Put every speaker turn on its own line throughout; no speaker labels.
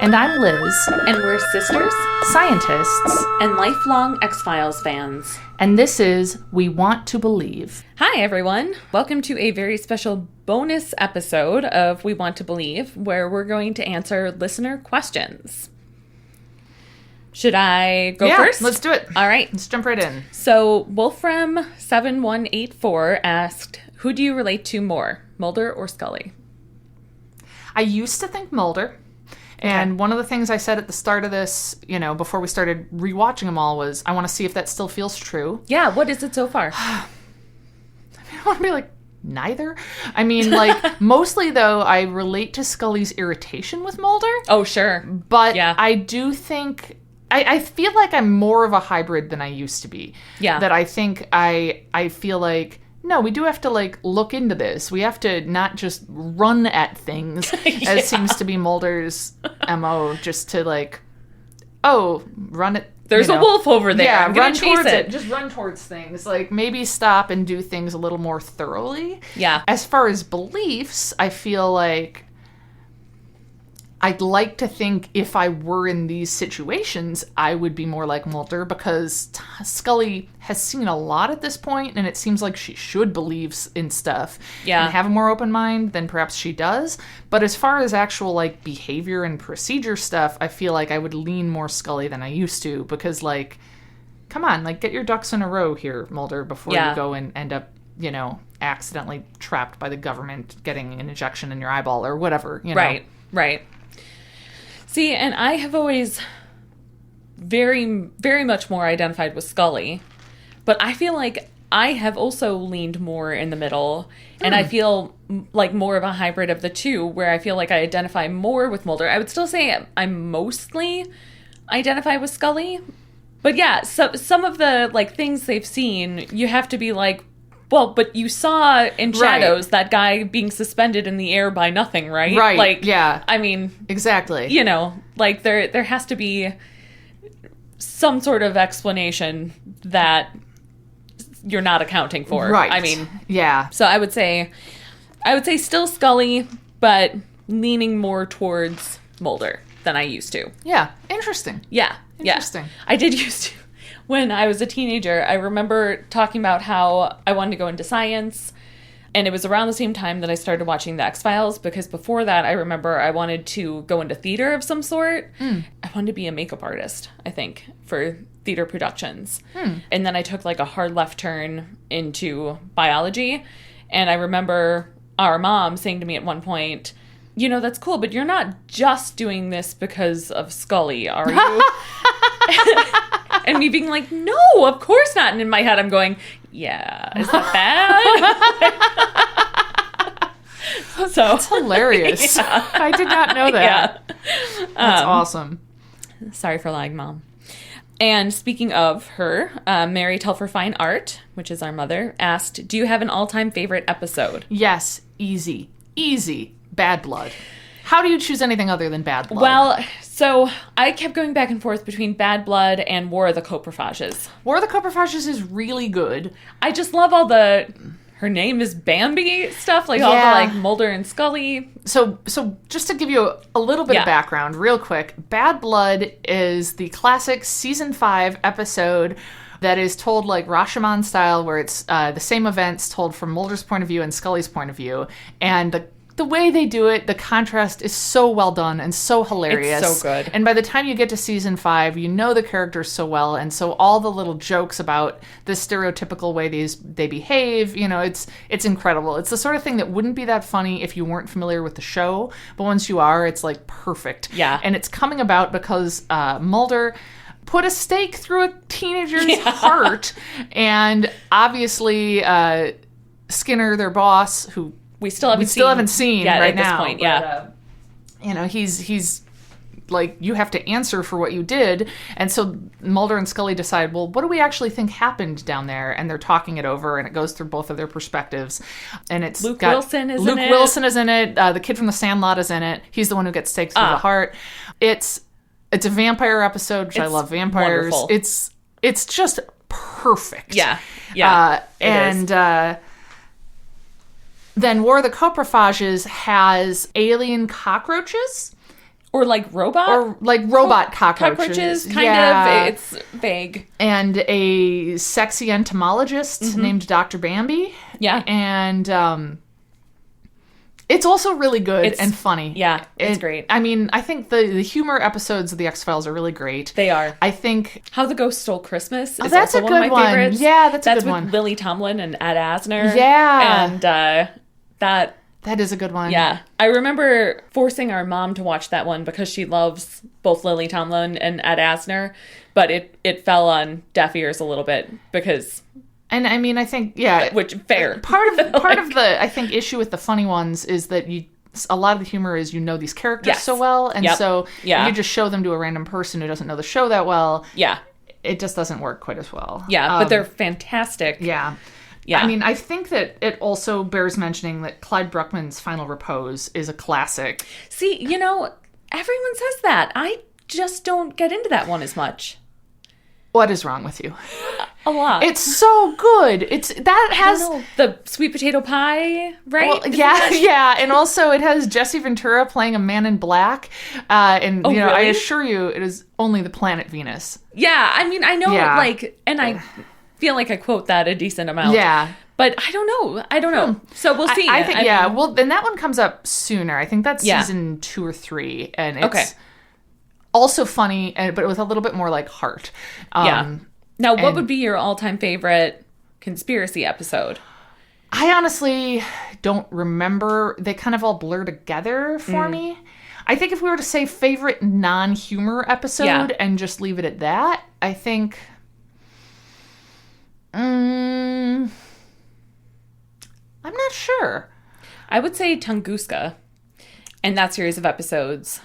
And I'm Liz.
And we're sisters,
Scientists.
and lifelong X-Files fans.
And this is We Want to Believe.
Hi, everyone. Welcome to a very special bonus episode of We Want to Believe, where we're going to answer listener questions. Should I go first?
Let's do it.
All right.
Let's jump right in.
So, Wolfram7184 asked, who do you relate to more, Mulder or Scully?
I used to think Mulder. And one of the things I said at the start of this, before we started rewatching them all, was I want to see if that still feels true.
Yeah, what is it so far?
I want to be like, neither. I mean, mostly, though, I relate to Scully's irritation with Mulder.
Oh, sure.
But
yeah.
I do think... I feel like I'm more of a hybrid than I used to be.
Yeah.
That I think I feel like... No, we do have to, look into this. We have to not just run at things, as seems to be Mulder's MO, just to, run it.
There's a wolf over there.
Yeah,
I'm
run
gonna chase
towards
it.
Just run towards things. Maybe stop and do things a little more thoroughly.
Yeah.
As far as beliefs, I feel like I'd like to think if I were in these situations, I would be more like Mulder, because Scully has seen a lot at this point, and it seems like she should believe in stuff and have a more open mind than perhaps she does. But as far as actual behavior and procedure stuff, I feel like I would lean more Scully than I used to, because come on, get your ducks in a row here, Mulder, before you go and end up, accidentally trapped by the government getting an injection in your eyeball or whatever,
Right. See, and I have always very, very much more identified with Scully, but I feel like I have also leaned more in the middle, and I feel like more of a hybrid of the two, where I feel like I identify more with Mulder. I would still say I mostly identify with Scully, but yeah, so some of the things they've seen, you have to be like, well, but you saw in Shadows that guy being suspended in the air by nothing, right?
Right, yeah.
I mean...
Exactly.
There has to be some sort of explanation that you're not accounting for.
Right.
I mean...
Yeah.
So I would say still Scully, but leaning more towards Mulder than I used to.
Yeah. Interesting.
Yeah.
Interesting.
Yeah. I did used to. When I was a teenager, I remember talking about how I wanted to go into science, and it was around the same time that I started watching The X-Files, because before that, I remember I wanted to go into theater of some sort. I wanted to be a makeup artist, I think, for theater productions. And then I took a hard left turn into biology, and I remember our mom saying to me at one point, that's cool, but you're not just doing this because of Scully, are you? And me being like, no, of course not. And in my head, I'm going, yeah, is that bad? So
that's hilarious.
Yeah.
I did not know that.
Yeah.
That's awesome.
Sorry for lying, Mom. And speaking of her, Mary Telfer Fine Art, which is our mother, asked, do you have an all-time favorite episode?
Yes, easy. Bad Blood. How do you choose anything other than Bad Blood?
Well, so I kept going back and forth between Bad Blood and War of the Coprophages.
War of the Coprophages is really good.
I just love all the her name is Bambi stuff, all the Mulder and Scully.
So just to give you a little bit of background real quick, Bad Blood is the classic season 5 episode that is told Rashomon style, where it's the same events told from Mulder's point of view and Scully's point of view. And the way they do it, the contrast is so well done and so hilarious.
It's so good.
And by the time you get to season 5, you know the characters so well, and so all the little jokes about the stereotypical way they behave, it's incredible. It's the sort of thing that wouldn't be that funny if you weren't familiar with the show, but once you are, it's perfect.
Yeah.
And it's coming about because Mulder put a stake through a teenager's heart, and obviously Skinner, their boss, who we still haven't seen right now.
At this point,
but, he's you have to answer for what you did. And so Mulder and Scully decide, well, what do we actually think happened down there? And they're talking it over, and it goes through both of their perspectives. And it's
Luke Wilson is
in it. The kid from The Sandlot is in it. He's the one who gets staked through the heart. It's a vampire episode, which I love vampires.
Wonderful.
It's just perfect.
Yeah.
Then War of the Coprophages has alien cockroaches
Or like robot?
or like robot
cockroaches, kind
Yeah.
of. It's vague.
And a sexy entomologist named Dr. Bambi.
Yeah.
And it's also really good and funny.
Yeah, it's great.
I mean, I think the humor episodes of the X-Files are really great.
They are.
I think
How the Ghost Stole Christmas is
that's
also
a
one of
good
my
one.
favorites.
Yeah, that's a good
with
one.
Lily Tomlin and Ed Asner.
Yeah.
And that,
that is a good one.
yeah. I remember forcing our mom to watch that one because she loves both Lily Tomlin and Ed Asner, but it fell on deaf ears a little bit because...
And I mean, I think,
Which, fair.
part of the, I think, issue with the funny ones is that a lot of the humor is these characters
Yes.
so well, and
Yep.
so
Yeah.
you just show them to a random person who doesn't know the show that well.
Yeah.
It just doesn't work quite as well.
Yeah, but they're fantastic.
Yeah.
Yeah.
I mean, I think that it also bears mentioning that Clyde Bruckman's Final Repose is a classic.
See, everyone says that. I just don't get into that one as much.
What is wrong with you?
A lot.
It's so good.
I don't know. The sweet potato pie, right?
Well, yeah, and also it has Jesse Ventura playing a man in black, and I
really?
assure you, it is only the planet Venus.
Yeah, I mean, I know,
Yeah.
and I feel like I quote that a decent amount.
Yeah.
But I don't know. So we'll see.
I think, well, then that one comes up sooner. I think that's
Yeah.
season 2 or 3, and it's
Okay.
also funny, but with a little bit more like heart.
Yeah. Now, what
and-
would be your all-time favorite conspiracy episode?
I honestly don't remember. They kind of all blur together for me. I think if we were to say favorite non-humor episode
Yeah.
and just leave it at that, I think... I'm not sure.
I would say Tunguska and that series of episodes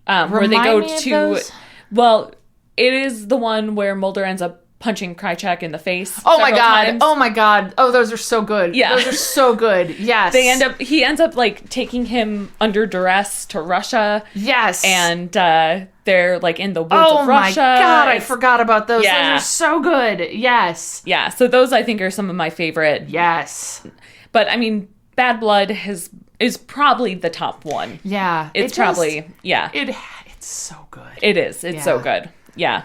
where they
Remind
go
me of
to...
those?
Well, it is the one where Mulder ends up punching Krychek in the face.
Oh my
several
god.
times.
Oh my god. Oh, those are so good.
Yeah.
Those are so good. Yes.
He ends up like taking him under duress to Russia.
Yes.
And they're like in the woods
oh
of
my
Russia.
god, I
It's-
forgot about those.
Yeah.
Those are so good. Yes.
Yeah, so those I think are some of my favorite.
Yes.
But I mean, Bad Blood is probably the top one.
Yeah.
It's probably
it's so good.
it is. It's so
Yeah.
good. Yeah.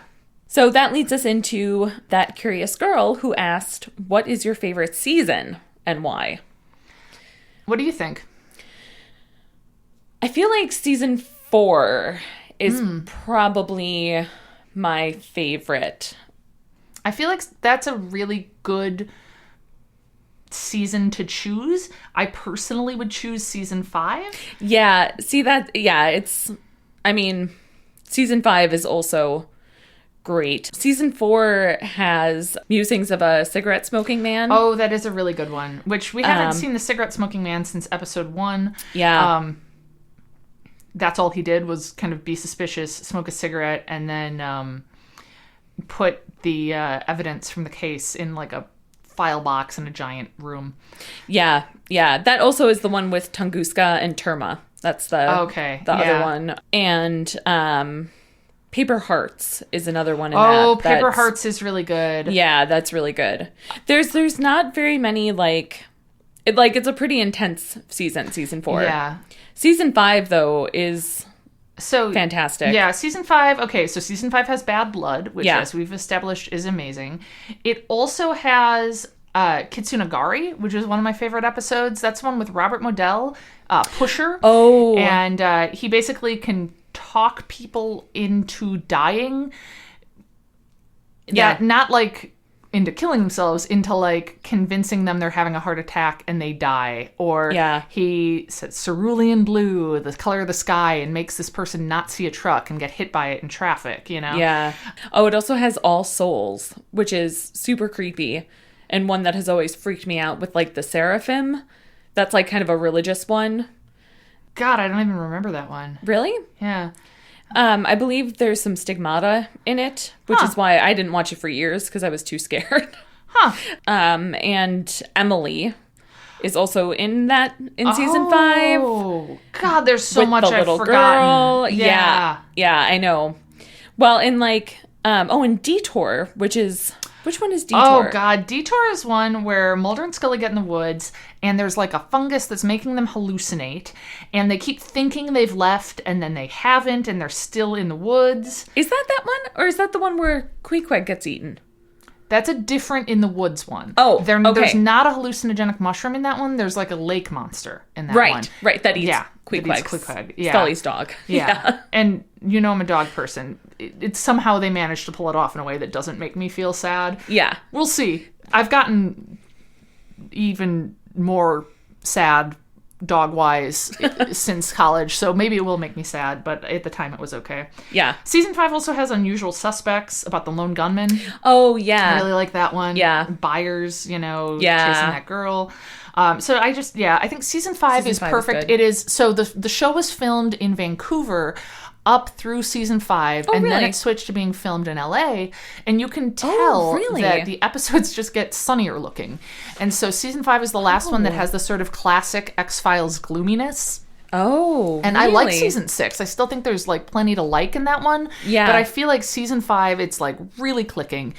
So that leads us into that curious girl who asked, "What is your favorite season and why?"
What do you think?
I feel like season 4 is probably my favorite.
I feel like that's a really good season to choose. I personally would choose season 5.
Yeah, see that? Yeah, I mean, season 5 is also great. Season 4 has Musings of a Cigarette Smoking Man.
Oh, that is a really good one, which we haven't seen the cigarette smoking man since episode 1.
Yeah.
That's all he did was kind of be suspicious, smoke a cigarette, and then put the evidence from the case in like a file box in a giant room.
Yeah. That also is the one with Tunguska and Terma. That's the other one. And Paper Hearts is another one in that.
Oh, Paper Hearts is really good.
Yeah, that's really good. There's not very many it's a pretty intense season 4.
Yeah.
Season 5 though is
So
fantastic.
Yeah, season 5. Okay, so season 5 has Bad Blood, which,
Yeah.
as we've established, is amazing. It also has Kitsunagari, which is one of my favorite episodes. That's one with Robert Modell, Pusher.
Oh.
And he basically can talk people into dying.
Yeah.
Not like into killing themselves, into like convincing them they're having a heart attack and they die. Or
Yeah.
he says cerulean blue, the color of the sky, and makes this person not see a truck and get hit by it in traffic, you know?
Yeah. Oh, it also has All Souls, which is super creepy and one that has always freaked me out with like the Seraphim. That's like kind of a religious one.
God, I don't even remember that one.
Really?
Yeah.
I believe there's some stigmata in it, which is why I didn't watch it for years because I was too scared.
Huh.
And Emily is also in season 5.
Oh, God, there's so
With
much
the
I've
little
forgotten.
girl. Yeah, I know. Well, in and Detour, which is Which one is Detour?
Oh, God. Detour is one where Mulder and Scully get in the woods, and there's like a fungus that's making them hallucinate, and they keep thinking they've left, and then they haven't, and they're still in the woods.
Is that one? Or is that the one where Queequeg gets eaten?
That's a different in the woods one.
Oh, okay.
There's not a hallucinogenic mushroom in that one. There's like a lake monster in that one.
Right. That eats
Queequeg.
Queequeg.
Yeah.
Scully's dog.
Yeah. And you know I'm a dog person. It's somehow they managed to pull it off in a way that doesn't make me feel sad.
Yeah.
We'll see. I've gotten even more sad dog-wise since college, so maybe it will make me sad, but at the time it was okay.
Yeah.
Season 5 also has Unusual Suspects about the lone gunman.
Oh, yeah.
I really like that one.
Yeah.
Byers, chasing
Yeah.
that girl. So I think season 5 is
5 is
perfect.
good.
It is, so the show was filmed in Vancouver up through season 5, and then
really?
it switched to being filmed in LA, and you can tell
really?
that the episodes just get sunnier looking. And so season 5 is the last one that has the sort of classic X-Files gloominess.
Oh,
And I like season 6. I still think there's like plenty to like in that one.
Yeah.
But I feel like season 5, it's like really clicking.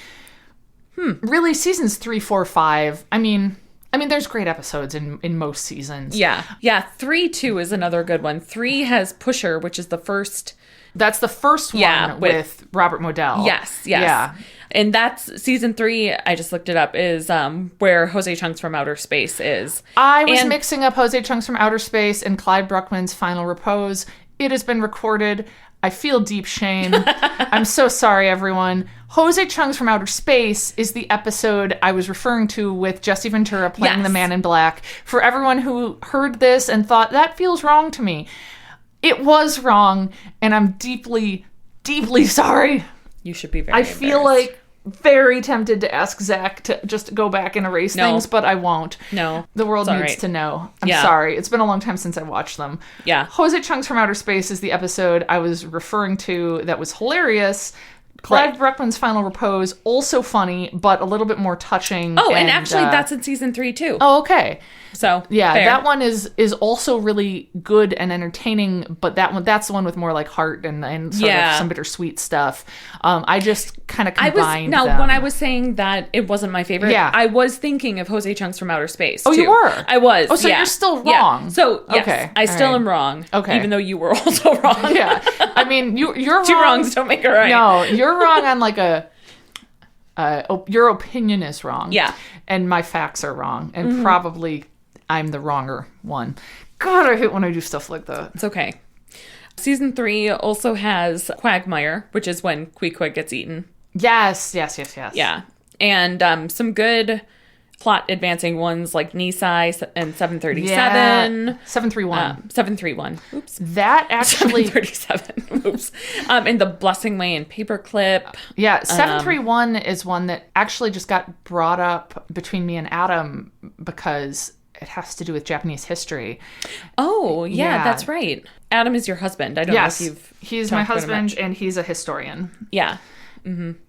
Really, seasons 3, 4, 5. I mean, there's great episodes in most seasons.
Yeah. 3, too is another good one. 3 has Pusher, which is the first.
That's the first one with Robert Modell.
Yes.
Yeah.
And that's season 3, I just looked it up, is where Jose Chunks from Outer Space is.
I was mixing up Jose Chunks from Outer Space and Clyde Bruckman's Final Repose. It has been recorded. I feel deep shame. I'm so sorry, everyone. Jose Chunks from Outer Space is the episode I was referring to with Jesse Ventura playing the Man in Black. For everyone who heard this and thought, that feels wrong to me. It was wrong, and I'm deeply, deeply sorry.
You should be very
I feel like very tempted to ask Zach to just go back and erase things, but I won't.
No.
The world
It's all
needs
right.
to know. I'm sorry. It's been a long time since I watched them.
Yeah.
Jose Chunks from Outer Space is the episode I was referring to that was hilarious. Clyde Bruckman's Final Repose, also funny, but a little bit more touching.
Oh, and actually that's in season 3, too.
Oh, okay.
So,
Yeah,
fair.
that one is also really good and entertaining, but that's the one with more like heart and sort of some bittersweet stuff. I just kind of combined them.
When I was saying that it wasn't my favorite, I was thinking of Jose Chunks from Outer Space, too.
Oh, you were?
I was,
Oh, so you're still wrong.
Yeah. So, yes,
Okay,
I still
all right.
am wrong.
Okay.
Even though you were also wrong.
Yeah. I mean, you're wrong.
Two wrongs don't make a right.
No, you're wrong on like your opinion is wrong.
Yeah.
And my facts are wrong. And probably I'm the wronger one. God, I hate when I do stuff like that.
It's okay. Season 3 also has Quagmire, which is when Queequeg gets eaten.
Yes.
Yeah. And some good plot advancing ones like Nisai and 737.
Yeah. 731.
731. Oops.
That actually...
737. Oops. And The Blessing Way and Paperclip.
Yeah, 731 is one that actually just got brought up between me and Adam because it has to do with Japanese history.
Oh, yeah,
Yeah.
that's right. Adam is your husband. I don't know if you've
he's
talked
my
about him
husband,
much.
and he's a historian.
Yeah.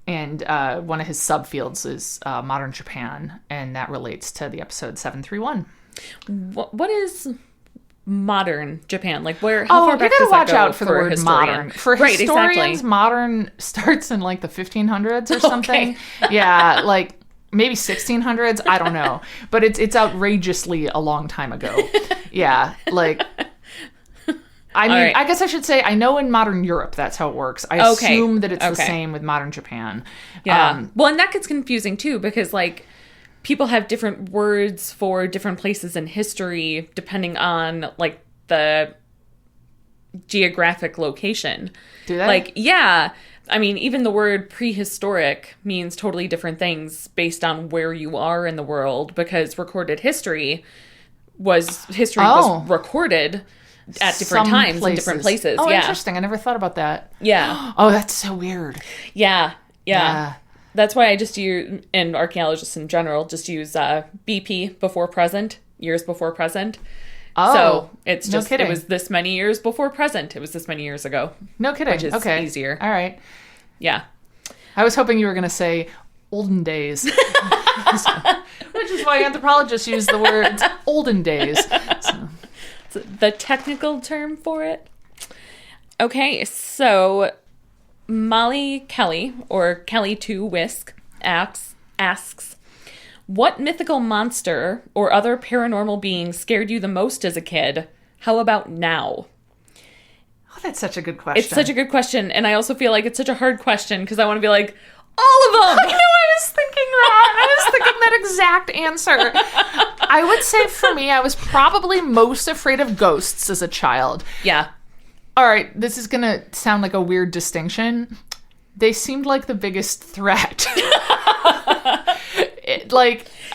And one of his subfields is modern Japan, and that relates to the episode 731.
What is modern Japan? Like how far
you
back
gotta
does that
watch
go
out for the word
historian?
modern. For
right,
historians,
exactly.
modern starts in like the 1500s or something. Yeah, like maybe 1600s. I don't know, but it's outrageously a long time ago. Yeah, like. I mean,
right.
I guess I should say I know in modern Europe that's how it works. I assume that it's the same with modern Japan.
Yeah. Well, and that gets confusing too because like people have different words for different places in history depending on like the geographic location.
Do they?
Like, yeah. I mean, even the word prehistoric means totally different things based on where you are in the world because recorded history was recorded at different times in different places.
Oh,
yeah.
interesting. I never thought about that.
Yeah.
Oh, that's so weird.
Yeah.
Yeah.
That's why I just use, and archaeologists in general, just use BP before present, years before present.
Oh,
so it's just,
no kidding.
it was this many years before present. It was this many years ago.
No kidding.
Which is
okay.
easier.
All right.
Yeah.
I was hoping you were going to say olden days. Which is why anthropologists use the words olden days. So.
The technical term for it. Okay, so Molly Kelly, or Kelly 2 Whisk, asks, asks, what mythical monster or other paranormal being scared you the most as a kid? How about now?
Oh, that's such a good question.
It's such a good question, and I also feel like it's such a hard question because I want to be like, all of them!
I know, I was thinking that. I was thinking that exact answer. I would say for me, I was probably most afraid of ghosts as a child.
Yeah.
All right, this is going to sound like a weird distinction. They seemed like the biggest threat.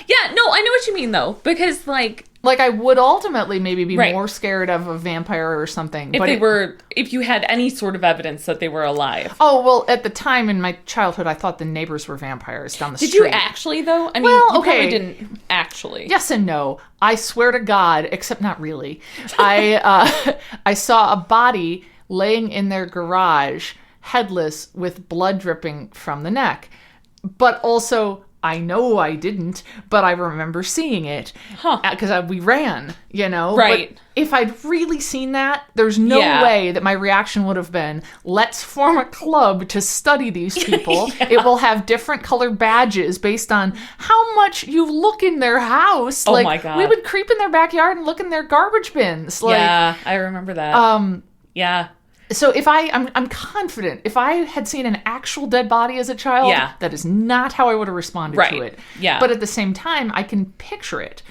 Yeah, no, I know what you mean, though, because, like
I would ultimately maybe be
Right.
more scared of a vampire or something.
if you had any sort of evidence that they were alive.
Oh, well, at the time in my childhood, I thought the neighbors were vampires down the street.
Did you actually, though? I mean,
Well,
you
okay.
probably didn't actually.
Yes and no. I swear to God, except not really. I saw a body laying in their garage, headless, with blood dripping from the neck. But also, I know I didn't, but I remember seeing it.
Huh.
Because we ran, you know?
Right.
But if I'd really seen that, there's no
Yeah.
way that my reaction would have been, let's form a club to study these people. It will have different colored badges based on how much you look in their house.
Oh my God.
We would creep in their backyard and look in their garbage bins.
Yeah, I remember that. Yeah.
So if I'm confident, if I had seen an actual dead body as a child,
Yeah.
that is not how I would have responded
Right.
to it.
Yeah.
But at the same time, I can picture it.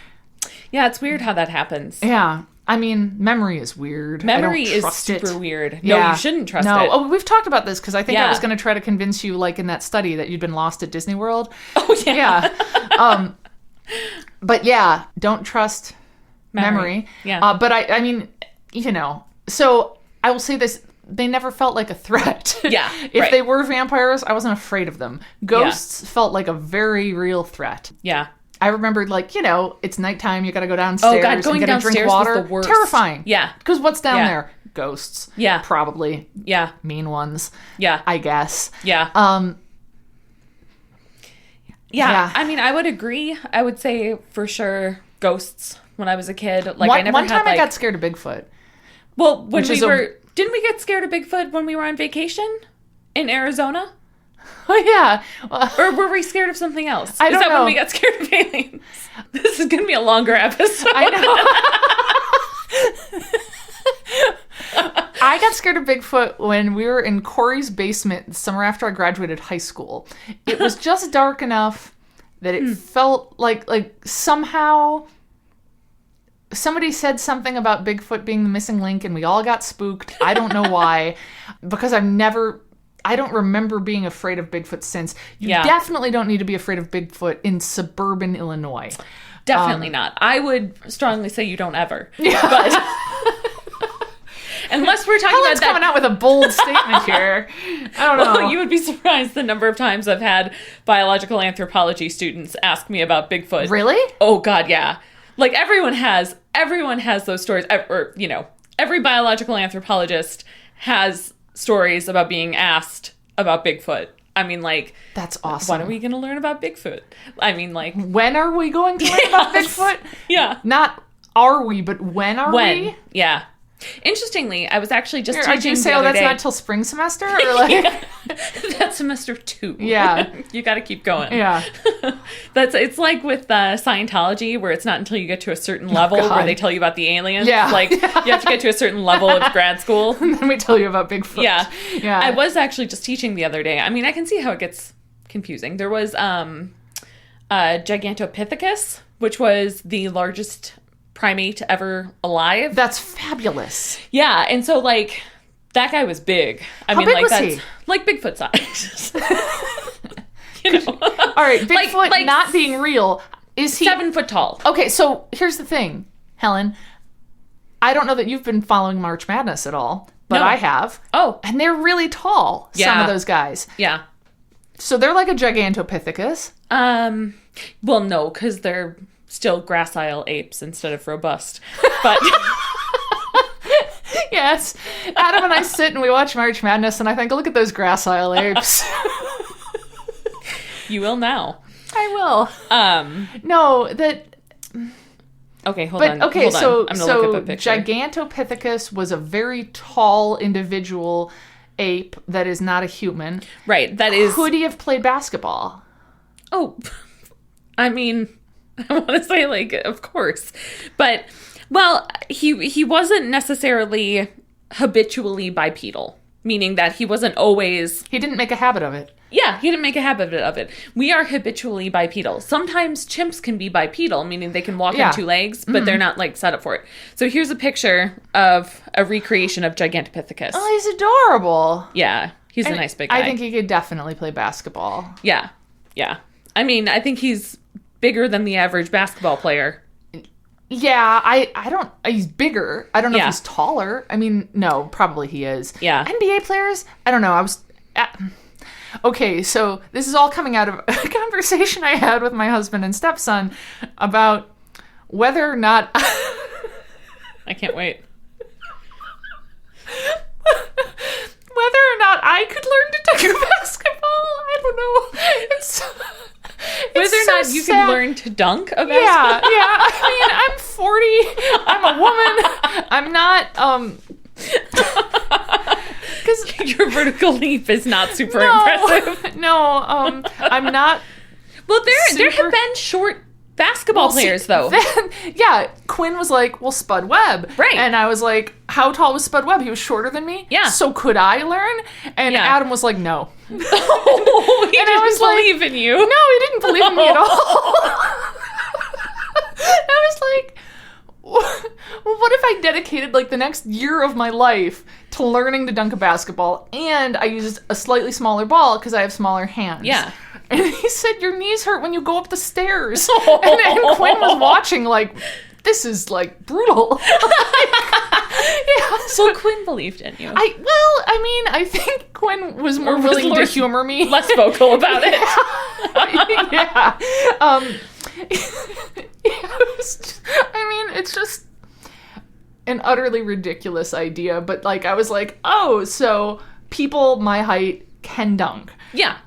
Yeah, it's weird how that happens.
Yeah. I mean, memory is weird.
Memory
I don't
is
trust
super
it.
weird. No,
Yeah.
you shouldn't trust
no.
it.
Oh, we've talked about this because I think I
Yeah.
was going to try to convince you, like in that study, that you'd been lost at Disney World.
Oh, yeah.
Yeah. But yeah, don't trust memory.
Yeah.
But I mean, you know, so I will say this. They never felt like a threat.
Yeah,
If
right.
they were vampires, I wasn't afraid of them. Ghosts felt like a very real threat.
Yeah.
I remembered, like, you know, it's nighttime. You got to go downstairs
Oh, God, going
and get a drink
downstairs
of
was
water.
the worst.
Terrifying.
Yeah.
Because what's down
Yeah.
there? Ghosts.
Yeah.
Probably
Yeah.
mean ones.
Yeah.
I guess.
Yeah.
Yeah.
I mean, I would agree. I would say for sure ghosts when I was a kid. Like
one,
I never
one
had
time
like
I got scared of Bigfoot.
well, when
which
we
is a-
were didn't we get scared of Bigfoot when we were on vacation in Arizona?
Oh, yeah. Well,
Or were we scared of something else?
I
Is
don't
that
know.
when we got scared of aliens? This is going to be a longer episode.
I know. I got scared of Bigfoot when we were in Corey's basement the summer after I graduated high school. It was just dark enough that it felt like somehow somebody said something about Bigfoot being the missing link and we all got spooked. I don't know why. Because I don't remember being afraid of Bigfoot since. You
Yeah.
definitely don't need to be afraid of Bigfoot in suburban Illinois.
Definitely not. I would strongly say you don't ever. But unless we're talking
Helen's
about
coming out with a bold statement here. I don't know.
You would be surprised the number of times I've had biological anthropology students ask me about Bigfoot.
Really?
Oh God, yeah. Like everyone has those stories. Or, you know, every biological anthropologist has stories about being asked about Bigfoot. I mean, like,
That's awesome.
when are we going to learn about Bigfoot? I mean, like,
When are we going to learn about Bigfoot?
yeah.
Not are we, but when are
When?
we?
Yeah. Interestingly, I was actually just
Did
teaching
you say,
the
oh,
other
that's
day.
not till spring semester? Or like,
That's semester 2.
Yeah.
You got to keep going.
yeah.
It's like with Scientology, where it's not until you get to a certain level
God.
where they tell you about the aliens.
Yeah.
Like, you have to get to a certain level of grad school.
Let me tell you about Bigfoot.
Yeah.
Yeah.
I was actually just teaching the other day. I mean, I can see how it gets confusing. There was Gigantopithecus, which was the largest primate ever alive.
That's fabulous.
Yeah, and so, like, that guy was big. I
How
mean,
big
like,
was
that's
he?
like Bigfoot size. You know?
All right, Bigfoot
like
not being real. Is he
7 foot tall.
Okay, so here's the thing, Helen. I don't know that you've been following March Madness at all, but
No.
I have.
Oh,
And they're really tall, some
Yeah.
of those guys.
yeah.
So they're like a Gigantopithecus.
Well, no, because they're still gracile apes instead of robust. But
Yes. Adam and I sit and we watch March Madness and I think, look at those gracile apes.
you will now.
I will. No, that...
Okay, hold
But,
on.
okay,
hold on.
so,
I'm gonna look
so
up a picture.
Gigantopithecus was a very tall individual ape that is not a human.
Right, that is.
Could he have played basketball?
Oh, I mean, I want to say, like, of course. But, well, he wasn't necessarily habitually bipedal, meaning that he wasn't always...
He didn't make a habit of it.
Yeah, he didn't make a habit of it. We are habitually bipedal. Sometimes chimps can be bipedal, meaning they can walk on two legs, but they're not, like, set up for it. So here's a picture of a recreation of Gigantopithecus.
Oh, he's adorable.
Yeah, he's a nice big guy.
I think he could definitely play basketball.
Yeah, yeah. I mean, I think he's bigger than the average basketball player.
Yeah, I don't... He's bigger. I don't know
Yeah.
if he's taller. I mean, no, probably he is.
Yeah.
NBA players? I don't know. Okay, so this is all coming out of a conversation I had with my husband and stepson about whether or not...
I can't wait.
Whether or not I could learn to dunk basketball. I don't know.
Whether or
so
not you
sad.
can learn to dunk a basketball.
Yeah. I mean, I'm 40. I'm a woman. I'm not, because
Your vertical leap is not super impressive.
No, I'm not.
Well, there
Super-
have been short basketball players, though.
Yeah, Quinn was like, well, Spud Webb.
Right.
And I was like, how tall was Spud Webb? He was shorter than me.
Yeah.
So could I learn? And
Yeah.
Adam was like, no.
Oh, he
And I
didn't
was like,
believe in you.
No, he didn't believe in me at all. I was like, well, what if I dedicated like the next year of my life to learning to dunk a basketball and I used a slightly smaller ball because I have smaller hands?
Yeah.
And he said, your knees hurt when you go up the stairs. And Quinn was watching like, this is like brutal. Yeah, so
So Quinn believed in you.
I think Quinn was more
Or was
willing to
Lord
humor me.
Less vocal about it.
Yeah. It's just an utterly ridiculous idea, but like I was like, oh, so people my height can dunk.
Yeah.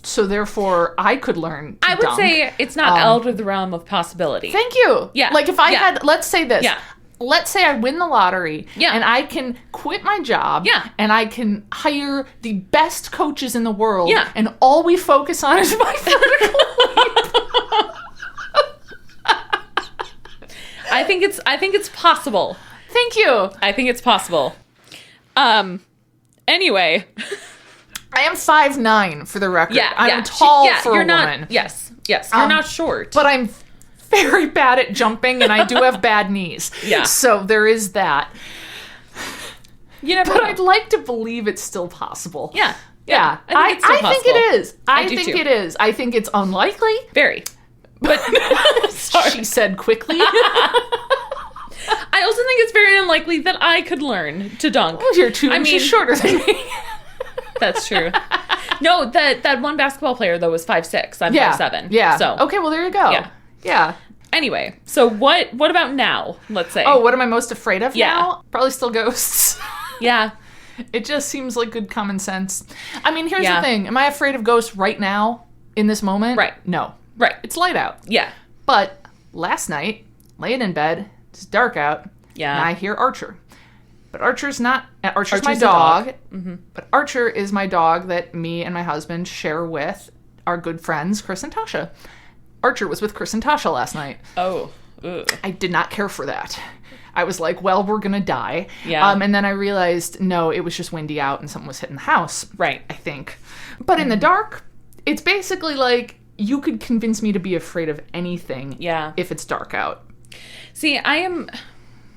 So therefore I could learn to
I would
dunk.
say it's not out of the realm of possibility.
Thank you.
Yeah.
Like if I
Yeah.
had, let's say this.
Yeah.
Let's say I win the lottery.
Yeah.
And I can quit my job.
Yeah.
And I can hire the best coaches in the world.
Yeah.
And all we focus on is my vertical leap.
I think it's possible.
Thank you.
I think it's possible. Anyway.
I am 5'9" for the record.
Yeah.
I'm tall for a
you're
woman.
not, yes. You're not short.
But I'm very bad at jumping and I do have bad knees.
Yeah.
So there is that.
You never
But
know.
I'd like to believe it's still possible.
Yeah.
Yeah.
I think it's still
think it
possible.
is. I
do
think
too.
it is. I think it's unlikely.
Very. But
She said quickly.
I also think it's very unlikely that I could learn to dunk.
You're 2 inches shorter than me.
That's true. No, that one basketball player though was 5'6". I'm 5'7".
Yeah.
So
Okay, well there you go.
Yeah.
Yeah.
anyway, so what about now? Let's say.
Oh, what am I most afraid of
Yeah.
now? Probably still ghosts.
Yeah.
It just seems like good common sense. I mean, here's
Yeah.
the thing. Am I afraid of ghosts right now, in this moment?
Right.
No.
Right.
It's light out.
Yeah.
But last night, laying in bed, it's dark out,
Yeah.
and I hear Archer. But Archer's not... Archer's my
Archer's a
dog.
dog. Mm-hmm.
But Archer is my dog that me and my husband share with our good friends, Chris and Tasha. Archer was with Chris and Tasha last night.
Oh. Ugh.
I did not care for that. I was like, well, we're gonna die.
Yeah.
And then I realized, no, it was just windy out and something was hitting the house.
Right.
I think. But in the dark, it's basically like you could convince me to be afraid of anything
Yeah.
if it's dark out.
See, I am...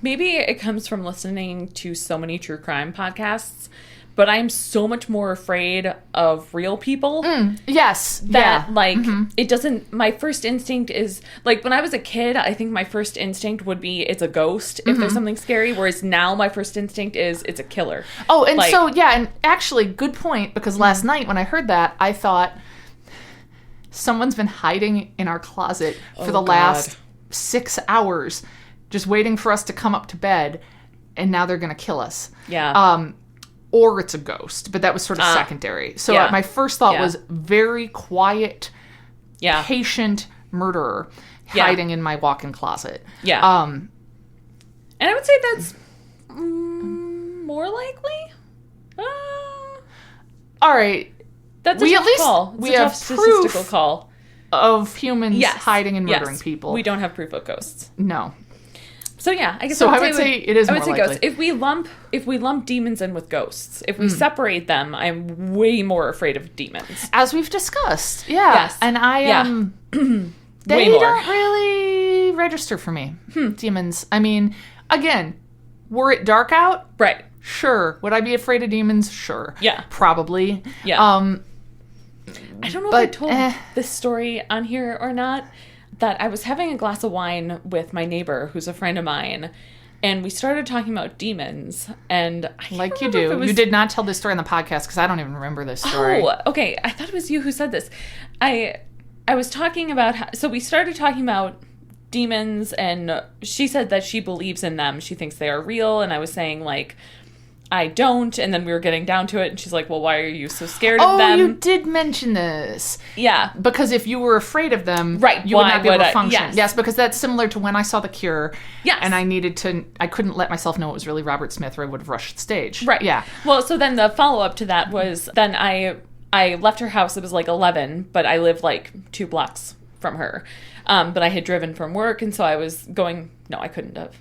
Maybe it comes from listening to so many true crime podcasts, but I'm so much more afraid of real people.
Yes.
That,
yeah.
like, it doesn't... My first instinct is... Like, when I was a kid, I think my first instinct would be it's a ghost if there's something scary, whereas now my first instinct is it's a killer.
Oh, and
like-
so, yeah, and actually, good point, because last night when I heard that, I thought someone's been hiding in our closet for the
God.
last 6 hours, just waiting for us to come up to bed, and now they're going to kill us.
Yeah.
Or it's a ghost, but that was sort of secondary. So
yeah.
my first thought
Yeah.
was very quiet,
yeah.
patient murderer
Yeah.
hiding in my walk-in closet.
Yeah. And I would say that's more likely.
All right.
That's a
We
tough
at least-
call. It's
we
a
have
tough statistical
proof.
call.
of humans
Yes.
hiding and murdering
Yes.
people.
We don't have proof of ghosts.
No.
So yeah, I guess
So I would say it is
I would
more
say ghosts.
likely.
If we lump demons in with ghosts, if we separate them, I'm way more afraid of demons.
As we've discussed. Yeah.
Yes.
And I
Yeah.
they
Way more.
don't really register for me. Demons. I mean, again, were it dark out?
Right.
Sure. Would I be afraid of demons? Sure.
Yeah.
Probably.
Yeah. I don't know if I
but,
told this story on here or not, that I was having a glass of wine with my neighbor, who's a friend of mine, and we started talking about demons, and I can't
like you
remember if
do.
it was...
You did not tell this story on the podcast because I don't even remember this story.
Oh, okay. I thought it was you who said this. I was talking about so we started talking about demons, and she said that she believes in them. She thinks they are real, and I was saying like I don't, and then we were getting down to it, and she's like, "Well, why are you so scared of them?"
Oh, you did mention this.
Yeah.
Because if you were afraid of them,
Right,
you would
why
not be able
would
to
I-
function.
yes.
Because that's similar to when I saw The Cure.
Yes.
And I couldn't let myself know it was really Robert Smith or I would have rushed the stage.
Right.
Yeah.
Well, so then the follow-up to that was then I left her house. It was like 11, but I lived like 2 blocks from her. But I had driven from work, and so I was going... No, I couldn't have.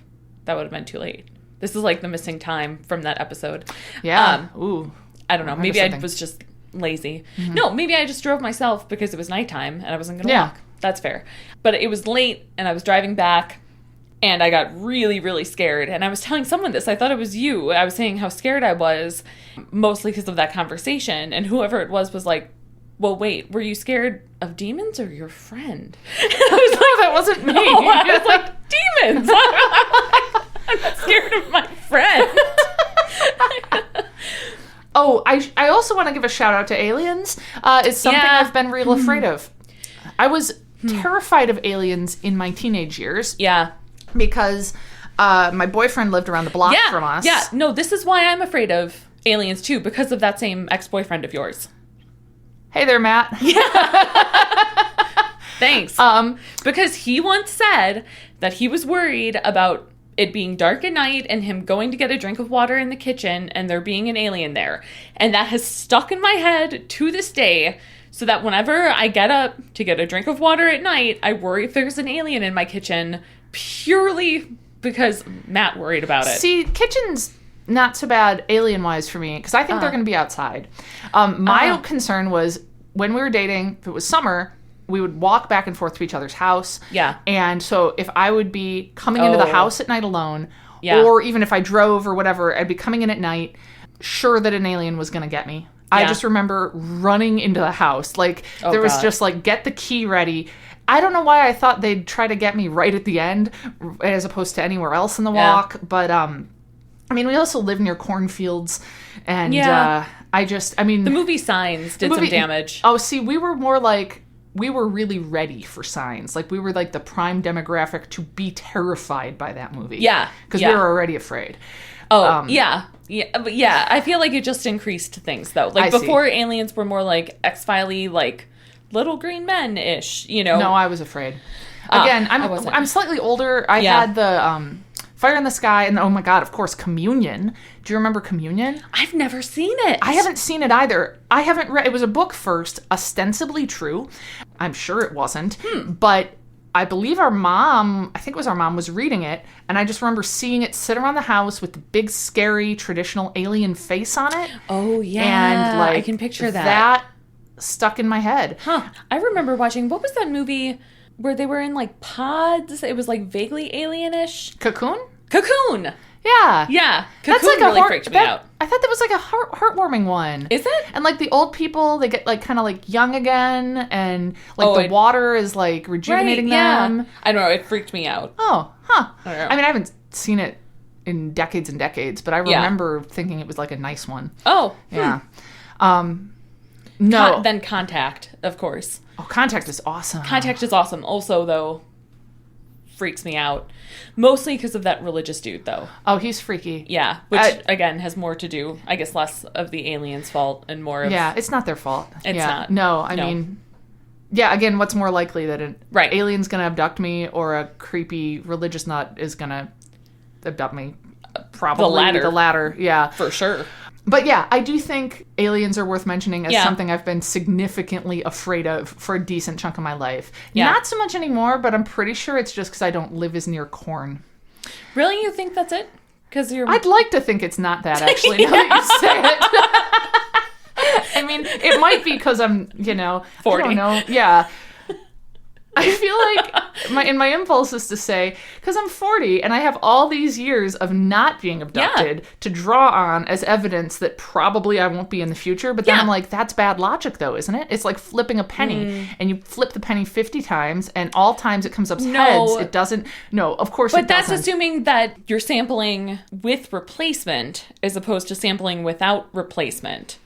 That would have been too late. This is like the missing time from that episode.
Yeah. Ooh.
I don't know.
Remember
Maybe I
something.
was just lazy. No, maybe I just drove myself because it was nighttime and I wasn't going to
Yeah.
walk. That's fair. But it was late, and I was driving back, and I got really, really scared. And I was telling someone this. I thought it was you. I was saying how scared I was, mostly because of that conversation. And whoever it was like, "Well, wait, were you scared of demons or your friend?" And I was like,
No, that wasn't me.
"Oh," I was like, "Demons." I'm not scared of my friend.
Oh, I also want to give a shout out to aliens. It's something
Yeah.
I've been real afraid of. I was terrified of aliens in my teenage years
Yeah.
because my boyfriend lived around the block
Yeah.
from us.
Yeah. No, this is why I'm afraid of aliens too, because of that same ex-boyfriend of yours.
Hey there, Matt.
Thanks. Because he once said that he was worried about it being dark at night and him going to get a drink of water in the kitchen and there being an alien there. And that has stuck in my head to this day, so that whenever I get up to get a drink of water at night, I worry if there's an alien in my kitchen, purely because Matt worried about it.
See, kitchen's not so bad alien-wise for me because I think they're going to be outside. My concern was when we were dating, if it was summer, we would walk back and forth to each other's house.
Yeah.
And so if I would be coming into the
Oh.
house at night alone,
Yeah.
or even if I drove or whatever, I'd be coming in at night, sure that an alien was going to get me. I
Yeah.
just remember running into the house. Like,
Oh,
there was
God.
just like, get the key ready. I don't know why I thought they'd try to get me right at the end as opposed to anywhere else in the
Yeah.
walk. But, I mean, we also live near cornfields. And
Yeah.
I mean...
The movie Signs did some damage.
Oh, see, we were more like... We were really ready for Signs. Like, we were like the prime demographic to be terrified by that movie.
Yeah.
Because
Yeah.
we were already afraid.
Oh, yeah. Yeah, but yeah, I feel like it just increased things, though. Like,
I see.
before, aliens were more like X-File-y, like, little green men-ish, you know?
No, I was afraid. Again,
I wasn't.
I'm slightly older. I
Yeah.
had the Fire in the Sky, and oh my god, of course, Communion. Do you remember Communion?
I've never seen it.
I haven't seen it either. I haven't read. It was a book first, ostensibly true. I'm sure it wasn't, but I believe our mom, I think it was our mom, was reading it, and I just remember seeing it sit around the house with the big, scary, traditional alien face on it.
Oh, yeah.
And like
I can picture that.
That stuck in my head.
Huh. I remember watching, what was that movie where they were in, like, pods? It was, like, vaguely alien-ish.
Cocoon?
Cocoon!
Yeah.
Yeah. Cocoon
That's like
really
a
freaked me out.
I thought that was like a heartwarming one.
Is it?
And like the old people, they get like kind of like young again, and like
Oh,
the water is like rejuvenating them.
Yeah. I don't know, it freaked me out.
Oh, huh.
I don't know.
I mean, I haven't seen it in decades and decades, but I
Yeah.
remember thinking it was like a nice one.
Oh.
Yeah. No.
Then Contact, of course.
Oh, Contact is awesome.
Contact is awesome. Also, though, freaks me out. Mostly because of that religious dude, though.
Oh, he's freaky.
Yeah. Which, again, has more to do, I guess, less of the aliens' fault and more of...
Yeah, it's not their fault.
It's
Yeah.
not.
No, I
No.
mean, yeah, again, what's more likely that an
Right.
alien's going to abduct me or a creepy religious nut is going to abduct me? Probably
The latter.
The latter, yeah.
For sure.
But yeah, I do think aliens are worth mentioning as
Yeah.
something I've been significantly afraid of for a decent chunk of my life.
Yeah.
Not so much anymore, but I'm pretty sure it's just because I don't live as near corn.
Really? You think that's it? Because you're...
I'd like to think it's not that, actually, now that you say it. I mean, it might be because I'm,
40.
I don't know. Yeah. I feel like my impulse is to say, because I'm 40 and I have all these years of not being abducted to draw on as evidence that probably I won't be in the future. But then I'm like, that's bad logic, though, isn't it? It's like flipping a penny, and you flip the penny 50 times, and all times it comes up heads. It doesn't. No, of course it doesn't.
But that's assuming that you're sampling with replacement as opposed to sampling without replacement.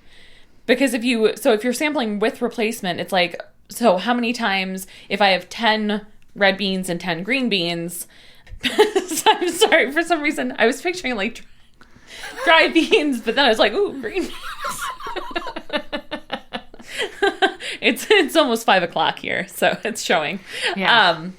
Because if you're sampling with replacement, it's like, so how many times, if I have 10 red beans and 10 green beans, so I'm sorry, for some reason, I was picturing like dry beans, but then I was like, ooh, green beans. It's almost 5:00 here, so it's showing.
Yeah.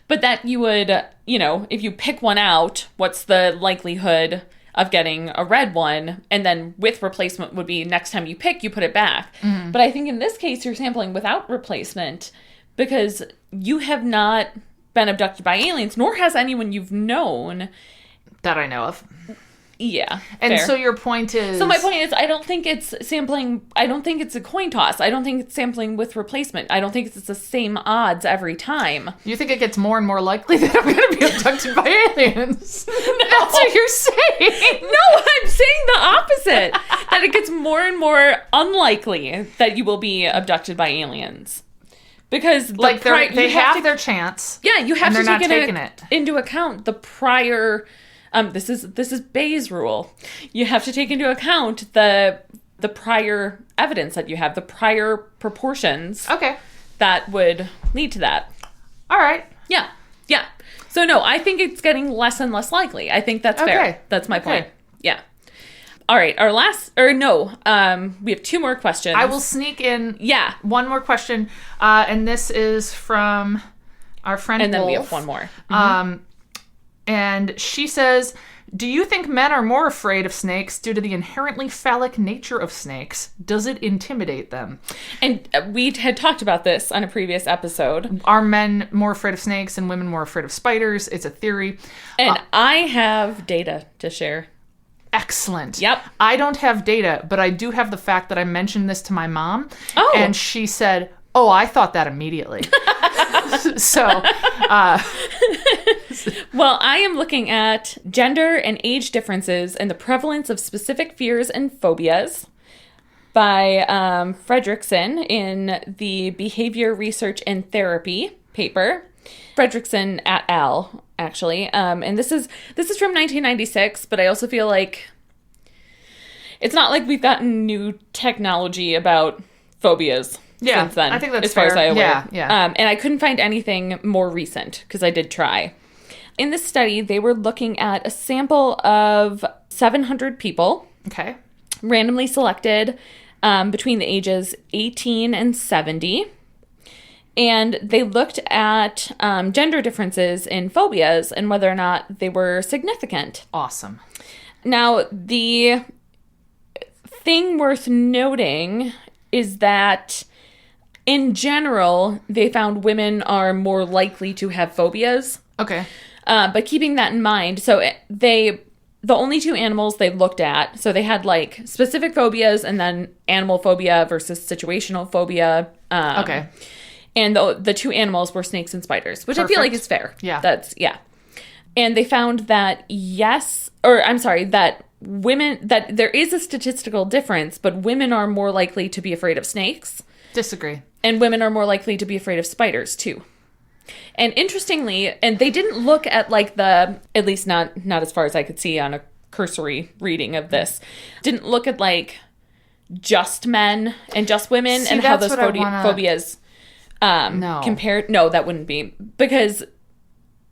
But that you would, if you pick one out, what's the likelihood of getting a red one, and then with replacement would be next time you pick, you put it back. Mm-hmm. But I think in this case, you're sampling without replacement because you have not been abducted by aliens, nor has anyone you've known.
That I know of.
Yeah.
And
fair.
so your point is...
So my point is, I don't think it's sampling... I don't think it's a coin toss. I don't think it's sampling with replacement. I don't think it's the same odds every time.
You think it gets more and more likely that I'm going to be abducted by aliens? No. That's what you're saying.
No, I'm saying the opposite. That it gets more and more unlikely that you will be abducted by aliens. Because
they have their chance.
Yeah, you have to
take
into account the prior... This is Bayes' rule. You have to take into account the prior evidence that you have, the prior proportions.
Okay.
That would lead to that.
All right.
Yeah. Yeah. So no, I think it's getting less and less likely. I think that's fair. That's my point. Yeah. All right. We have 2 more questions.
I will sneak in.
Yeah.
One more question, and this is from our friend
And then
Wolf.
we have one more.
Mm-hmm. And she says, do you think men are more afraid of snakes due to the inherently phallic nature of snakes? Does it intimidate them?
And we had talked about this on a previous episode.
Are men more afraid of snakes and women more afraid of spiders? It's a theory.
And I have data to share.
Excellent.
Yep.
I don't have data, but I do have the fact that I mentioned this to my mom.
Oh.
And she said, oh, I thought that immediately. So...
Well, I am looking at gender and age differences and the prevalence of specific fears and phobias by Fredrickson in the Behavior Research and Therapy paper. Fredrickson et al., actually. And this is from 1996, but I also feel like it's not like we've gotten new technology about phobias since then.
I think that's
as far
fair.
as I'm aware.
Yeah.
And I couldn't find anything more recent because I did try. In this study, they were looking at a sample of 700 people.
Okay.
Randomly selected between the ages 18 and 70. And they looked at gender differences in phobias and whether or not they were significant.
Awesome.
Now, the thing worth noting is that in general, they found women are more likely to have phobias.
Okay.
But keeping that in mind, so the only 2 animals they looked at, so they had like specific phobias and then animal phobia versus situational phobia.
Okay.
And the 2 animals were snakes and spiders, which I feel like is fair.
Yeah.
And they found that that women, that there is a statistical difference, but women are more likely to be afraid of snakes.
Disagree.
And women are more likely to be afraid of spiders too. And interestingly, and they didn't look at like at least not as far as I could see on a cursory reading of this, didn't look at like just men and just women and how those phobias compared. No, that wouldn't be, because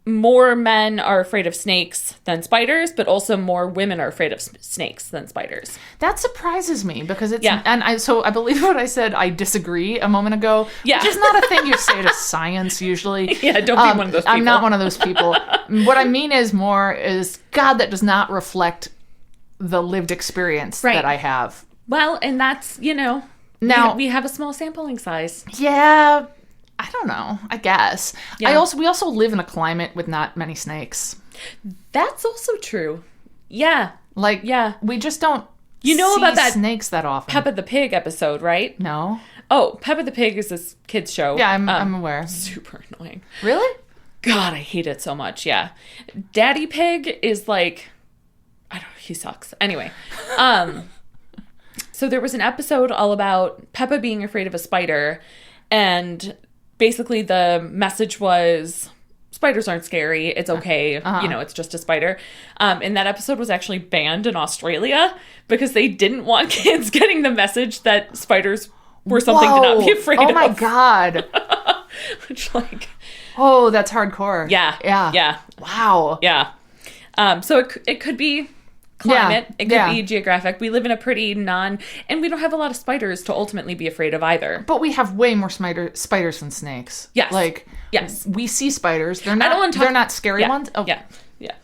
more men are afraid of snakes than spiders, but also more women are afraid of snakes than spiders.
That surprises me because it's... Yeah. And I believe what I said, I disagree a moment ago.
Yeah.
Which is not a thing you say to science usually.
Yeah, don't be one of those people.
I'm not one of those people. What I mean is God, that does not reflect the lived experience
Right.
that I have.
Well, and that's,
Now-
we have a small sampling size.
Yeah, I don't know. I guess.
Yeah.
We also live in a climate with not many snakes.
That's also true. Yeah.
Like,
Yeah.
we just don't
You know
see
about that
snakes that often.
Peppa the Pig episode, right?
No.
Oh, Peppa the Pig is this kid's show.
Yeah, I'm aware.
Super annoying.
Really?
God, I hate it so much. Yeah. Daddy Pig is like, I don't know, he sucks. Anyway. So there was an episode all about Peppa being afraid of a spider, and basically the message was spiders aren't scary. It's okay. It's just a spider. And that episode was actually banned in Australia because they didn't want kids getting the message that spiders were something to not be afraid of.
Oh my God.
Which, like,
Oh, that's hardcore.
yeah.
Yeah.
Yeah.
Wow.
Yeah. So it could be climate.
Yeah,
It could
yeah.
be geographic. We live in a pretty and we don't have a lot of spiders to ultimately be afraid of either.
But we have way more spiders than snakes.
Yes.
Like,
Yes.
we see spiders. They're
I don't
not,
want to talk-
they're not scary
Yeah.
ones. Oh,
Yeah. Yeah.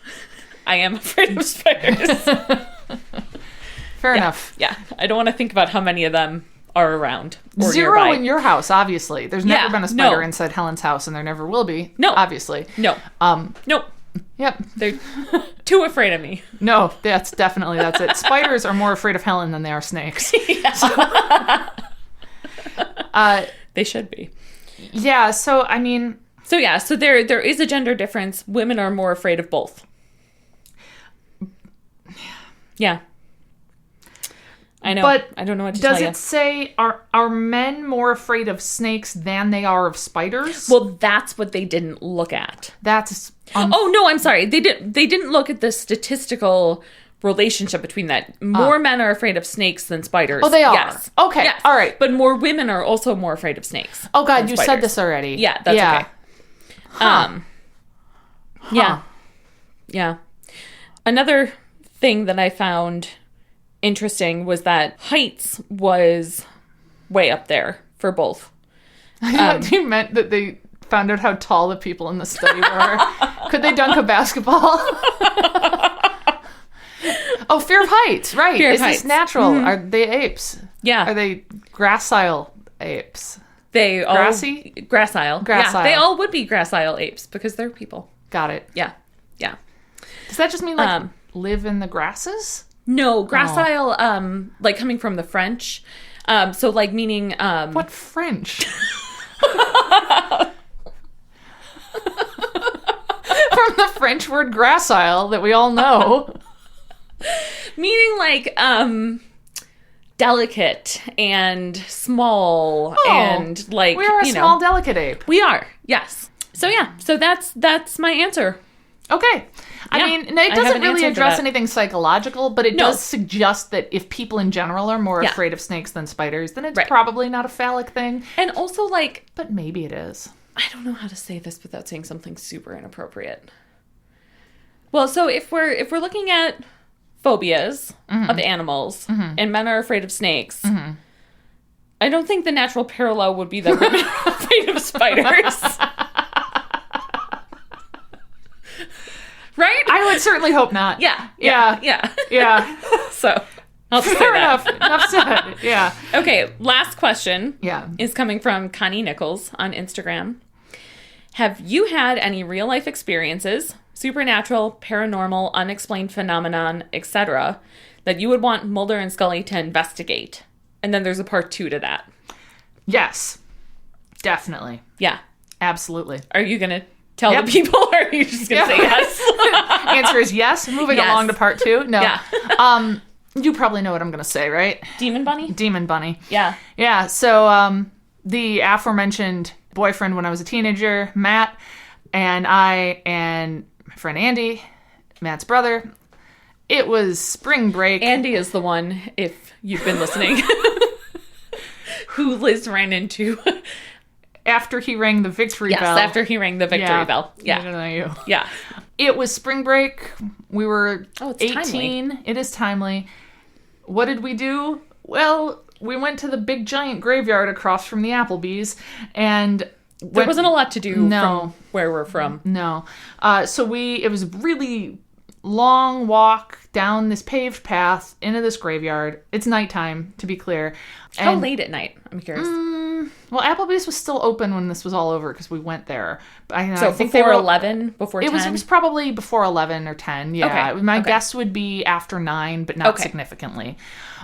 I am afraid of spiders.
fair enough.
Yeah. I don't want to think about how many of them are around or
Zero
nearby.
in your house, obviously. There's never
Yeah,
been a spider
no.
inside Helen's house, and there never will be.
No.
Obviously.
No. Nope.
Yep.
They're too afraid of me.
No, that's it. Spiders are more afraid of Helen than they are snakes.
They should be.
Yeah, so, I mean,
So yeah, so there is a gender difference. Women are more afraid of both. Yeah. I know.
But
I don't know what to
does
tell you.
it say, are men more afraid of snakes than they are of spiders?
Well, that's what they didn't look at.
That's...
Oh no, I'm sorry. They didn't look at the statistical relationship between that. More men are afraid of snakes than spiders.
Oh, they are?
Yes.
Okay,
Yes.
all right.
But more women are also more afraid of snakes.
Oh, God,
than
you said
spiders.
this already.
Yeah, that's okay. Yeah. Yeah. Another thing that I found interesting was that heights was way up there for both.
You meant that they found out how tall the people in the study were. Could they dunk a basketball? Oh, fear of heights, right.
Fear of
Is
heights.
this natural? Are they apes?
Yeah.
Are they gracile apes?
They all
Grassy?
gracile.
Gracile.
Yeah, they all would be gracile apes because they're people.
Got it.
Yeah. Yeah.
Does that just mean, like, live in the grasses?
No, gracile like coming from the French. So like meaning
What French? From the French word gracile that we all know.
meaning like delicate and small and like
We are a
you
small,
know
delicate ape.
we are. Yes. So yeah, so that's my answer.
Okay. I
Yeah,
mean, it
I have
doesn't
an
really
answer for
address
that.
anything psychological, but it
No.
does suggest that if people in general are more
Yeah.
afraid of snakes than spiders, then it's
Right.
probably not a phallic thing.
And also like
But maybe it is.
I don't know how to say this without saying something super inappropriate. Well, so if we're looking at phobias of animals and men are afraid of snakes, I don't think the natural parallel would be that women are afraid of spiders. Right?
I would certainly hope not.
Yeah.
Yeah.
Yeah.
Yeah.
So, I'll just say
Fair
that.
enough. Enough said. Yeah.
Okay, last question.
Yeah.
Is coming from Connie Nichols on Instagram. Have you had any real life experiences, supernatural, paranormal, unexplained phenomenon, etc., that you would want Mulder and Scully to investigate? And then there's a part 2 to that.
Yes. Definitely.
Yeah.
Absolutely.
Are you going to tell
Yep.
the people or are you just going to say yes?
Answer is yes. Moving
Yes.
along to part 2. No.
Yeah.
You probably know what I'm going to say, right?
Demon Bunny?
Demon Bunny.
Yeah.
Yeah, so the aforementioned boyfriend when I was a teenager, Matt, and I and my friend Andy, Matt's brother, it was spring break.
Andy is the one, if you've been listening, who Liz ran into.
After he rang the victory
Yes,
bell.
after he rang the victory bell.
I
Yeah.
don't know you.
Yeah.
It was spring break. We were
Oh, it's
18.
timely.
It is timely. What did we do? Well, we went to the big giant graveyard across from the Applebee's, and
There wasn't a lot to do
No.
from where we're from.
No. So it was really long walk down this paved path into this graveyard. It's nighttime, to be clear.
How late at night? I'm curious.
Well, Applebee's was still open when this was all over because we went there. But
So
I think
before
they were
11, before 10?
It was probably before 11 or 10. Yeah.
Okay.
My
Okay.
guess would be after 9, but not
Okay.
significantly.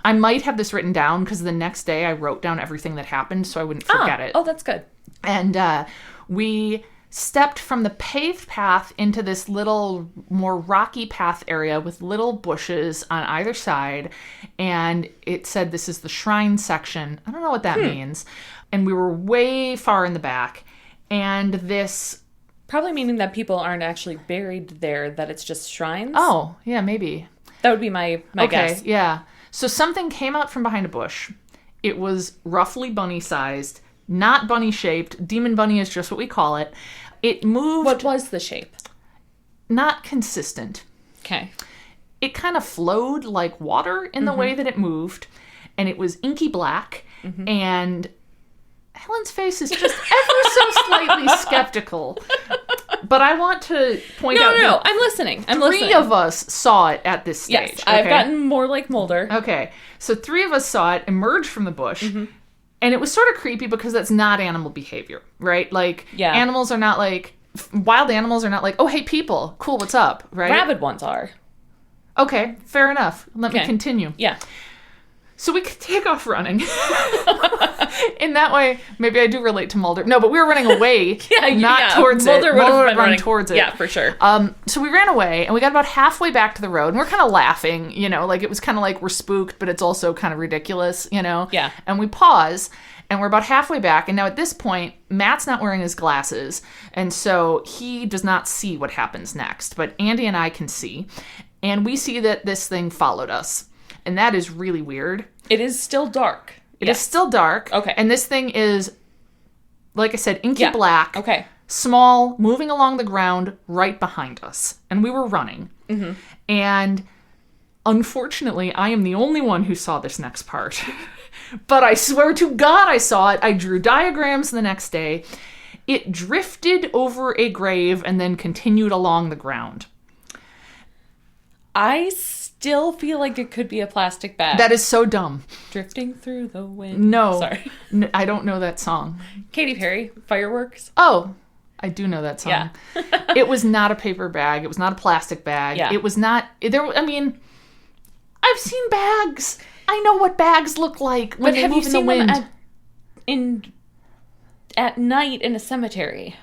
I might have this written down because the next day I wrote down everything that happened so I wouldn't forget it.
Oh, that's good.
And we stepped from the paved path into this little more rocky path area with little bushes on either side. And it said, this is the shrine section. I don't know what that means. And we were way far in the back. And this...
Probably meaning that people aren't actually buried there, that it's just shrines.
Oh, yeah, maybe.
That would be my guess.
Yeah. So something came out from behind a bush. It was roughly bunny-sized, not bunny-shaped. Demon bunny is just what we call it. It moved...
What was the shape?
Not consistent.
Okay.
It kind of flowed like water in the way that it moved, and it was inky black, and Helen's face is just ever so slightly skeptical. But I want to point out
No,
that
I'm listening. I'm
three
listening.
of us saw it at this stage.
Yes, I've
okay?
gotten more like Mulder.
Okay, so 3 of us saw it emerge from the bush, and it was sort of creepy because that's not animal behavior, right? Like,
Yeah.
animals are not like... Wild animals are not like, oh, hey, people, cool, what's up, right?
Rabid ones are.
Okay, fair enough. Let me
Okay.
continue.
Yeah.
So we could take off running. In that way, maybe I do relate to Mulder. No, but we were running away, not towards
Mulder
it.
would have
Mulder
been
run
running
towards it.
Yeah, for sure.
So we ran away, and we got about halfway back to the road, and we're kind of laughing, you know, like it was kind of like we're spooked, but it's also kind of ridiculous, you know?
Yeah.
And we pause, and we're about halfway back, and now at this point, Matt's not wearing his glasses, and so he does not see what happens next, but Andy and I can see, and we see that this thing followed us, and that is really weird.
It is still dark.
It is still dark.
Okay.
And this thing is, like I said, inky black.
Okay.
Small, moving along the ground right behind us. And we were running. Mm-hmm. And unfortunately, I am the only one who saw this next part. But I swear to God I saw it. I drew diagrams the next day. It drifted over a grave and then continued along the ground.
I still feel like it could be a plastic bag.
That is so dumb.
Drifting through the wind.
No.
Sorry.
I don't know that song.
Katy Perry, Fireworks.
Oh, I do know that song.
Yeah.
It was not a paper bag. It was not a plastic bag.
Yeah.
It was not... I mean, I've seen bags. I know what bags look like when
But
they
have you
move in the
seen
wind.
them at night in a cemetery?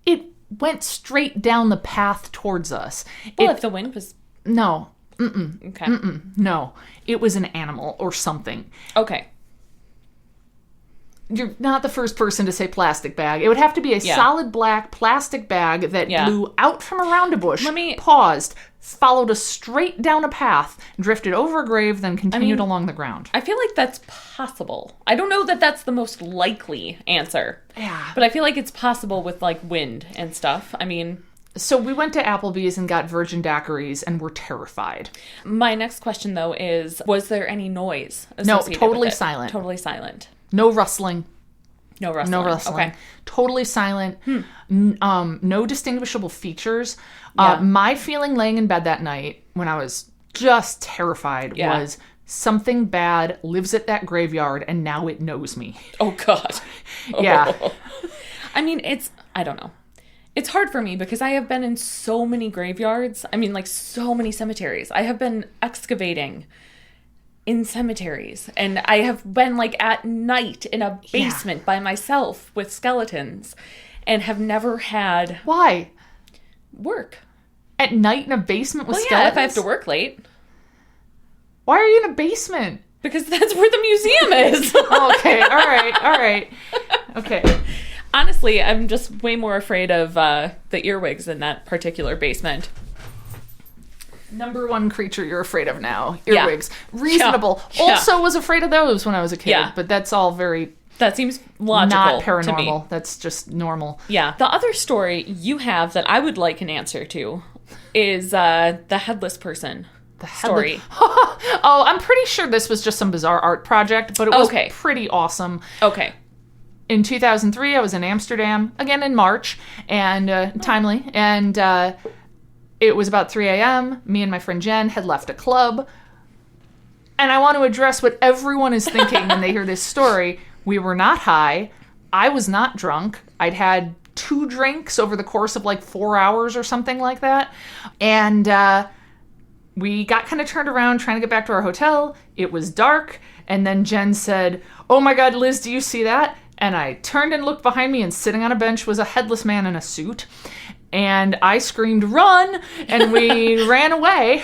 It went straight down the path towards us.
Well, if the wind was...
No.
Okay.
No. It was an animal or something.
Okay.
You're not the first person to say plastic bag. It would have to be a solid black plastic bag that blew out from around a bush, paused, followed us straight down a path, drifted over a grave, then continued along the ground.
I feel like that's possible. I don't know that that's the most likely answer.
Yeah.
But I feel like it's possible with, like, wind and stuff. I mean...
So we went to Applebee's and got virgin daiquiris and were terrified.
My next question, though, is, was there any noise
No,
associated
totally
with it?
silent.
Totally silent.
No rustling.
No rustling.
No rustling.
Okay.
Totally silent. No distinguishable features.
Yeah.
My feeling laying in bed that night when I was just terrified was something bad lives at that graveyard and now it knows me.
Oh, God.
Yeah.
I mean, I don't know. It's hard for me because I have been in so many graveyards. I mean, like, so many cemeteries. I have been excavating in cemeteries. And I have been, like, at night in a basement by myself with skeletons and have never had...
Why?
Work.
At night in a basement with
Well,
skeletons?
yeah, if I have to work late.
Why are you in a basement?
Because that's where the museum is.
Okay, all right. Okay.
Honestly, I'm just way more afraid of the earwigs in that particular basement.
Number one creature you're afraid of now.
Yeah.
Earwigs. Reasonable.
Yeah.
Also was afraid of those when I was a kid.
Yeah.
But that's all very
That seems logical
not
to me.
paranormal. That's just normal.
Yeah. The other story you have that I would like an answer to is the headless person story.
Oh, I'm pretty sure this was just some bizarre art project, but it was
Okay.
pretty awesome.
Okay.
In 2003, I was in Amsterdam, again in March, and timely, and It was about 3 a.m. Me and my friend Jen had left a club. And I want to address what everyone is thinking when they hear this story. We were not high. I was not drunk. I'd had 2 drinks over the course of like 4 hours or something like that. And we got kind of turned around trying to get back to our hotel. It was dark. And then Jen said, "Oh my God, Liz, do you see that?" And I turned and looked behind me, and sitting on a bench was a headless man in a suit. And I screamed, "Run!" And we ran away.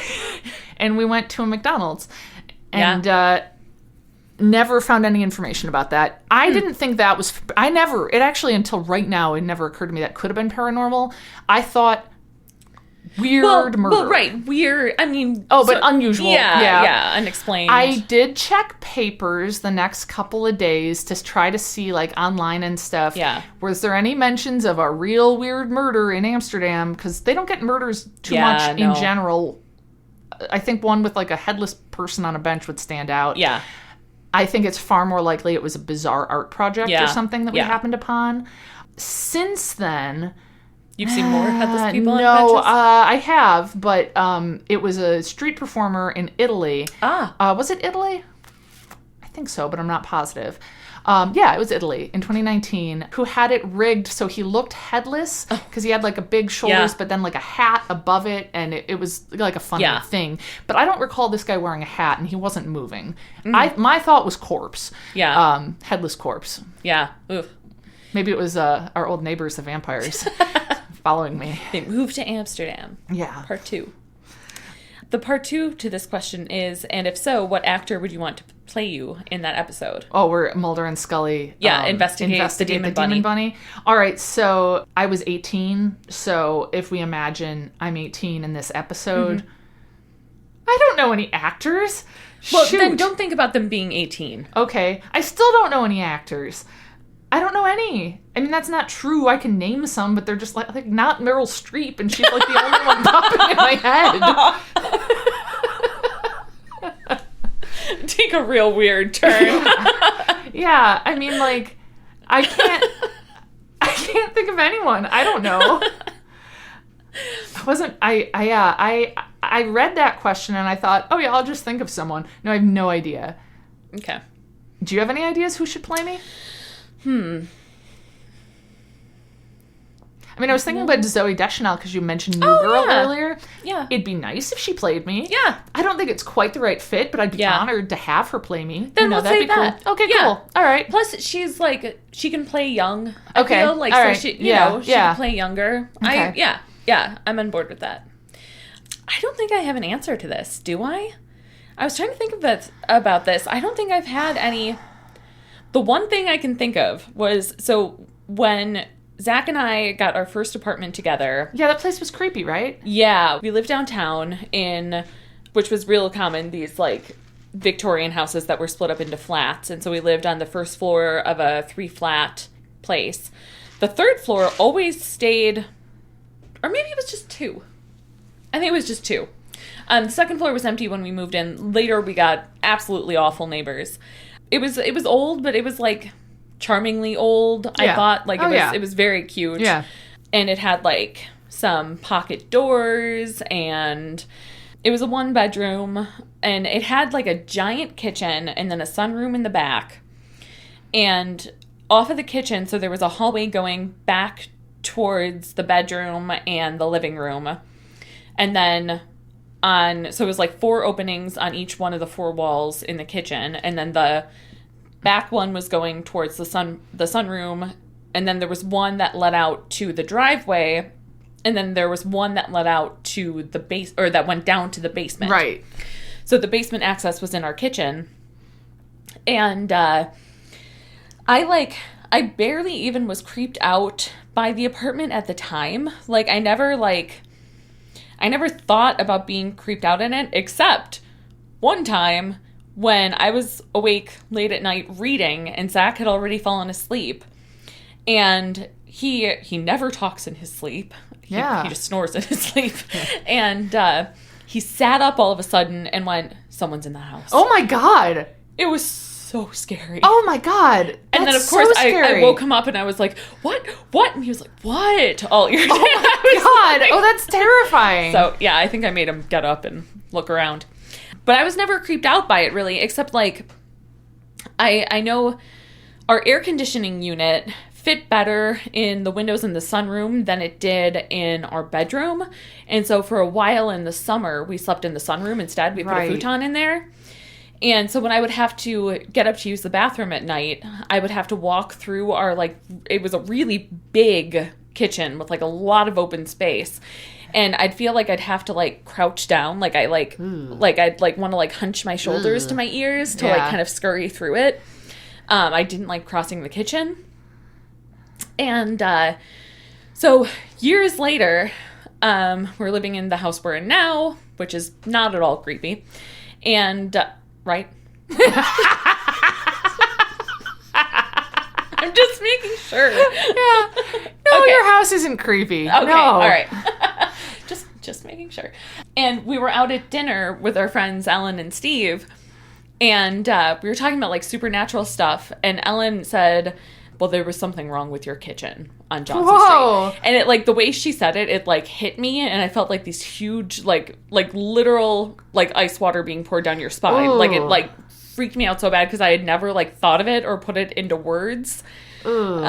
And we went to a McDonald's. And never found any information about that. I didn't think that was... it actually, until right now, it never occurred to me that could have been paranormal. I thought weird murder.
Well, right. Weird. I mean...
but unusual.
Yeah. Unexplained.
I did check papers the next couple of days to try to see, like, online and stuff.
Yeah.
Was there any mentions of a real weird murder in Amsterdam? Because they don't get murders too much in general. I think one with, like, a headless person on a bench would stand out.
Yeah.
I think it's far more likely it was a bizarre art project or something that we happened upon. Since then...
You've seen more headless people on
benches?
benches?
I have, but it was a street performer in Italy. Was it Italy? I think so, but I'm not positive. It was Italy in 2019, who had it rigged so he looked headless because he had like a big shoulders, but then like a hat above it, and it was like a funny thing. But I don't recall this guy wearing a hat, and he wasn't moving. My thought was corpse.
Yeah.
Headless corpse.
Yeah. Oof.
Maybe it was our old neighbors, the vampires, following me.
They moved to Amsterdam.
Yeah.
Part 2. The part 2 to this question is, and if so, what actor would you want to play you in that episode?
Oh, where Mulder and Scully
investigate the Demon Bunny.
All right, so I was 18, so if we imagine I'm 18 in this episode, I don't know any actors.
Well,
Shoot.
then don't think about them being 18.
Okay, I still don't know any actors. I don't know any. I mean, that's not true. I can name some, but they're just like not Meryl Streep, and she's like the only one popping in my head.
Take a real weird turn.
Yeah, I mean, like, I can't think of anyone. I don't know. I read that question and I thought, oh yeah, I'll just think of someone. No, I have no idea.
Okay.
Do you have any ideas who should play me? I mean, I was thinking about Zooey Deschanel because you mentioned New Girl earlier.
Yeah.
It'd be nice if she played me.
Yeah.
I don't think it's quite the right fit, but I'd be honored to have her play me.
Then we'll say that.
Cool. Okay, cool. All right.
Plus, she's like, she can play young.
Okay.
I feel like,
all
so
right.
she, you know, she can play younger.
Okay.
Yeah, I'm on board with that. I don't think I have an answer to this, do I? I was trying to think about this. I don't think I've had any... The one thing I can think of was, so when Zach and I got our first apartment together...
Yeah, that place was creepy, right?
Yeah, we lived downtown which was real common, these like Victorian houses that were split up into flats. And so we lived on the first floor of a 3-flat place. The third floor always stayed, or maybe it was just 2. I think it was just 2. The second floor was empty when we moved in. Later we got absolutely awful neighbors. It was old, but it was like charmingly old. I thought like it was very cute.
Yeah.
And it had like some pocket doors, and it was a 1-bedroom, and it had like a giant kitchen and then a sunroom in the back. And off of the kitchen, so there was a hallway going back towards the bedroom and the living room. And then so it was like 4 openings on each one of the 4 walls in the kitchen, and then the back one was going towards the sunroom, and then there was one that led out to the driveway, and then there was one that led out to the base, or that went down to the basement.
Right.
So the basement access was in our kitchen, and I barely even was creeped out by the apartment at the time. Like I never thought about being creeped out in it, except one time when I was awake late at night reading, and Zach had already fallen asleep. And he never talks in his sleep. He just snores in his sleep. And he sat up all of a sudden and went, "Someone's in the house."
Oh my God.
It was so scary.
Oh my God.
And then, of course, I woke him up and I was like, what? And he was like, what? All ears.
Oh my God. Oh, that's terrifying.
So, yeah, I think I made him get up and look around. But I was never creeped out by it, really, except, like, I know our air conditioning unit fit better in the windows in the sunroom than it did in our bedroom. And so for a while in the summer, we slept in the sunroom instead. We put a futon in there. And so when I would have to get up to use the bathroom at night, I would have to walk through our, like, it was a really big kitchen with, like, a lot of open space. And I'd feel like I'd have to, like, crouch down. Like, I'd, like, want to, like, hunch my shoulders to my ears to, like, kind of scurry through it. I didn't like crossing the kitchen. And so years later, we're living in the house we're in now, which is not at all creepy. And, right? I'm just making sure.
Yeah. No, your house isn't creepy.
Okay,
no.
All right. Just making sure. And we were out at dinner with our friends Ellen and Steve, and we were talking about, like, supernatural stuff, and Ellen said, well, there was something wrong with your kitchen on Johnson Street. And it, like, the way she said it, it, like, hit me, and I felt like these huge, like literal, like, ice water being poured down your spine. Ooh. Like, it, like, freaked me out so bad because I had never, like, thought of it or put it into words. Ooh.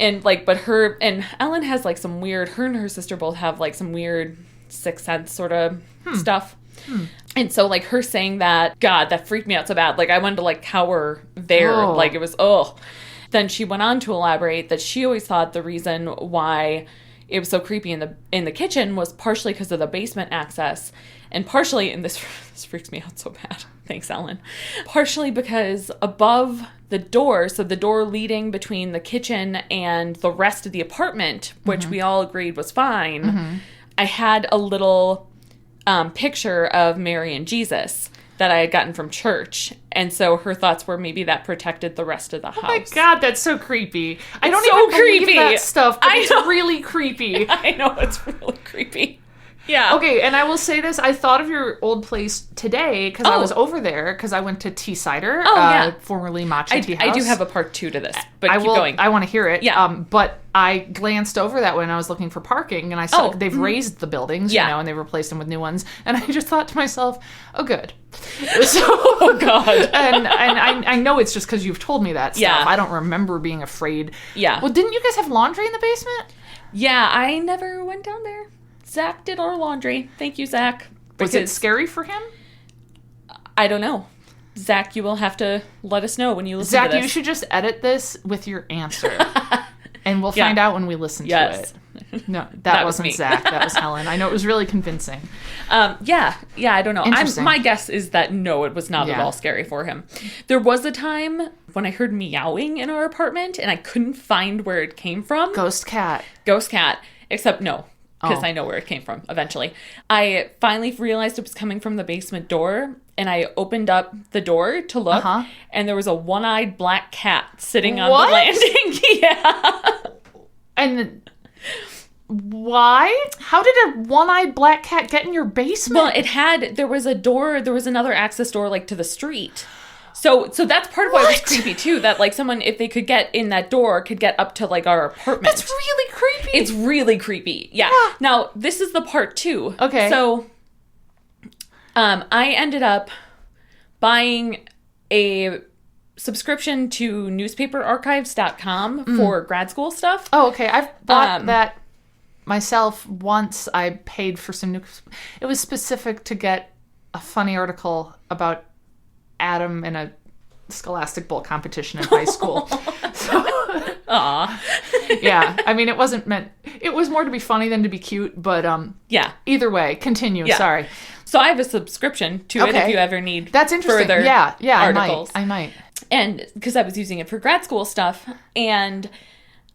And, like, but her, and Ellen has, like, some weird, her and her sister both have, like, some weird sixth sense sort of stuff. And so, like, her saying that, God, that freaked me out so bad. Like, I wanted to, like, cower there. Oh. Like, it was, Then she went on to elaborate that she always thought the reason why it was so creepy in the kitchen was partially because of the basement access, and partially, and this freaks me out so bad. Thanks, Ellen. Partially because above the door, so the door leading between the kitchen and the rest of the apartment, which we all agreed was fine, I had a little picture of Mary and Jesus that I had gotten from church. And so her thoughts were maybe that protected the rest of the house. Oh my
God, that's so creepy. I don't even believe that stuff, but it's really creepy.
I know, it's really creepy. Yeah.
Okay, and I will say this. I thought of your old place today because I was over there because I went to Tea Cider, formerly Matcha Tea House.
I do have a part 2 to this, but keep going.
I want to hear it.
Yeah.
But I glanced over that when I was looking for parking, and I saw they've raised the buildings, you know, and they've replaced them with new ones. And I just thought to myself, oh, good. So,
oh, God.
and I know it's just because you've told me that stuff.
Yeah.
I don't remember being afraid.
Yeah.
Well, didn't you guys have laundry in the basement?
Yeah, I never went down there. Zach did our laundry. Thank you, Zach.
Was it scary for him?
I don't know. Zach, you will have to let us know when you listen to this.
Zach, you should just edit this with your answer. And we'll find out when we listen to it. No, that wasn't me. Zach. That was Helen. I know it was really convincing.
Yeah, I don't know.
Interesting.
My guess is that no, it was not at all scary for him. There was a time when I heard meowing in our apartment, and I couldn't find where it came from.
Ghost cat.
Except no. Because I know where it came from eventually. I finally realized it was coming from the basement door, and I opened up the door to look, and there was a one-eyed black cat sitting on the landing. Yeah.
And why? How did a one-eyed black cat get in your basement?
Well, there was another access door, like, to the street. So that's part of why it was creepy, too, that, like, someone, if they could get in that door, could get up to, like, our apartment.
That's really creepy.
It's really creepy. Yeah. Now, this is the part 2.
Okay.
So, I ended up buying a subscription to newspaperarchives.com for grad school stuff.
Oh, okay. I've bought that myself once. I paid for some it was specific to get a funny article about Adam in a Scholastic Bowl competition in high school.
Aw.
Yeah. I mean, it wasn't meant... It was more to be funny than to be cute, but
yeah.
Either way, continue. Yeah. Sorry.
So I have a subscription to it if you ever need
That's interesting.
Further articles.
I might.
And because I was using it for grad school stuff, and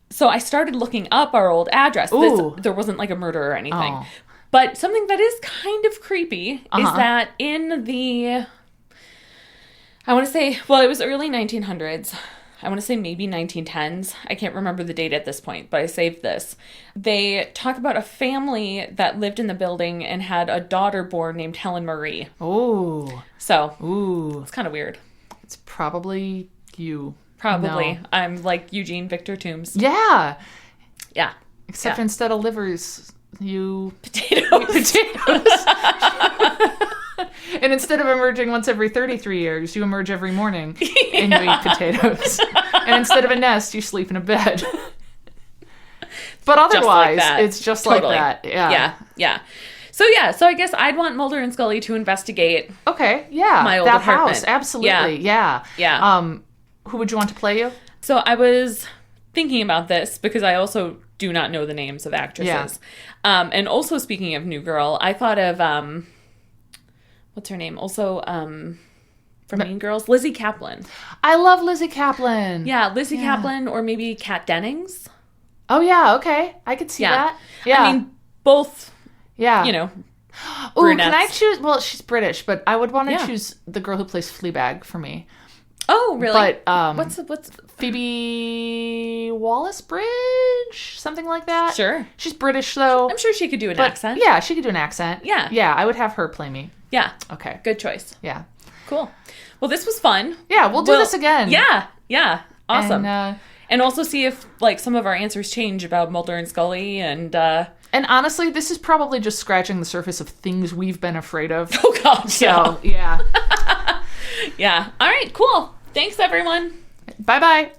so I started looking up our old address. There wasn't like a murder or anything. Oh. But something that is kind of creepy is that in the... I want to say, well, it was early 1900s. I want to say maybe 1910s. I can't remember the date at this point, but I saved this. They talk about a family that lived in the building and had a daughter born named Helen Marie.
Oh.
So, it's kind of weird.
It's probably you.
Probably.
No.
I'm like Eugene Victor Toombs.
Yeah.
Yeah.
Except
Yeah.
instead of livers, you
Potatoes.
potatoes. And instead of emerging once every 33 years, you emerge every morning and you eat potatoes. And instead of a nest, you sleep in a bed. But otherwise,
that.
it's just
Totally.
like that. Yeah.
Yeah. So I guess I'd want Mulder and Scully to investigate.
Okay. Yeah.
My old
that
apartment.
house. Absolutely. Yeah.
Yeah.
Who would you want to play you?
So I was thinking about this because I also do not know the names of actresses. And also speaking of New Girl, I thought of what's her name? Also from Mean Girls, Lizzie Kaplan.
I love Lizzie Kaplan.
Yeah, Lizzie Kaplan or maybe Kat Dennings.
Oh, yeah. Okay. I could see that. Yeah.
I mean, both,
yeah.
you know,
Ooh,
brunettes.
can I choose? Well, she's British, but I would want to
Yeah.
choose the girl who plays Fleabag for me.
Oh, really?
But
what's
Phoebe Wallace-Bridge? Something like that?
Sure.
She's British, though.
I'm sure she could do an
But
accent.
yeah, she could do an accent.
Yeah.
Yeah, I would have her play me.
Yeah.
Okay.
Good choice.
Yeah.
Cool. Well, this was fun.
Yeah, we'll do this again.
Yeah. Yeah. Awesome.
And,
And also see if like some of our answers change about Mulder and Scully and
and honestly, this is probably just scratching the surface of things we've been afraid of.
oh god.
So, yeah.
Yeah. All right, cool. Thanks everyone.
Bye-bye.